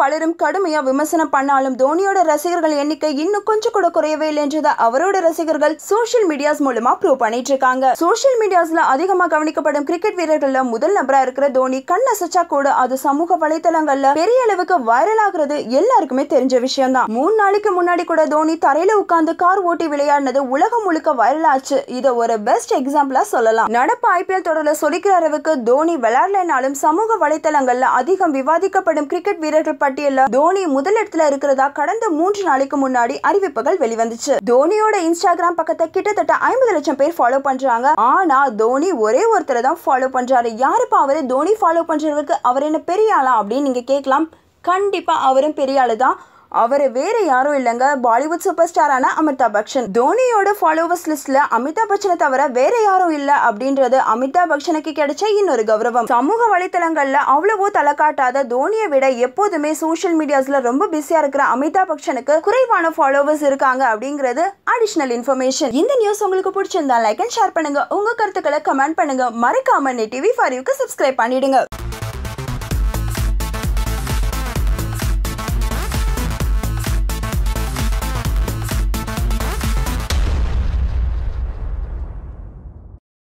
பலரும் கடுமையா விமர்சனம் பண்ணாலும் தோனியோட ரசிகர்கள் எண்ணிக்கை இன்னும் கொஞ்சம் கூட குறையவே இல்லைன்றத அவரோட ரசிகர்கள் சோஷியல் மீடியாஸ் மூலமா ப்ரூவ் பண்ணிட்டு இருக்காங்க. சோஷியல் மீடியாஸ்ல அதிகமா கவனிக்கப்படும் கிரிக்கெட் வீரர்கள்ல முதல் நபரா இருக்கிற தோனி கண் அசைச்சா கூட அது சமூக வலைதளங்கள்ல பெரிய அளவுக்கு வைரல் ஆகுறது எல்லாருக்குமே தெரிஞ்ச விஷயம் தான். 3 நாளைக்கு முன்னாடி கூட தோனி தரையில உட்கார்ந்து கார் ஓட்டி விளையாடினது உலகம் முழுக்க வைரல் ஆச்சு. இத ஒரு பெஸ்ட் எக்ஸாம்பிளா சொல்லலாம். நடப்பு IPL தொடர்ல சொல்லிக்கிற அளவுக்கு தோனி விளையாடலைனாலும் சமூக வலைதளங்கள்ல அதிகம் விவாதிக்கப்படும் கிரிக்கெட் வீரர்கள் பட்டியல்ல தோனி முதலிடத்துல இருக்கிறதா கடந்த 3 நாளைக்கு முன்னாடி அறிவிப்புகள் வெளிவந்துச்சு. தோனியோட இன்ஸ்டாகிராம் பக்கத்தை கிட்டத்தட்ட 50 லட்சம் பேர் ஃபாலோ பண்றாங்க. ஆனா தோனி ஒரே ஒருத்தரை தான் ஃபாலோ பண்றாரு. யாருப்பா அவரு? தோனி ஃபாலோ பண்றவருக்கு அவர் என்ன பெரிய ஆளா அப்படின்னு நீங்க கேட்கலாம். கண்டிப்பா அவரும் பெரிய ஆளு தான். அவரு வேற யாரும் இல்லைங்க, பாலிவுட் சூப்பர் ஸ்டாரான அமிதாப் பச்சன். தோனியோட ஃபாலோவர்ஸ் லிஸ்ட்ல அமிதாப் பச்சனை தவிர வேற யாரும் இல்ல அப்படின்றது அமிதாப் பச்சனுக்கு கிடைச்ச இன்னொரு கௌரவம். சமூக வலைத்தளங்கள்ல அவ்வளவோ தலை காட்டாத தோனியை விட எப்போதுமே சோஷியல் மீடியாஸ்ல ரொம்ப பிஸியா இருக்கிற அமிதாப் பச்சனுக்கு குறைவான ஃபாலோவர்ஸ் இருக்காங்க அப்படிங்கிறது அடிஷனல் இன்ஃபர்மேஷன். இந்த நியூஸ் உங்களுக்கு பிடிச்சிருந்தா லைக் அண்ட் ஷேர் பண்ணுங்க. உங்க கருத்துக்களை கமெண்ட் பண்ணுங்க. மறக்காம NET TV4U சப்ஸ்கிரைப் பண்ணிடுங்க.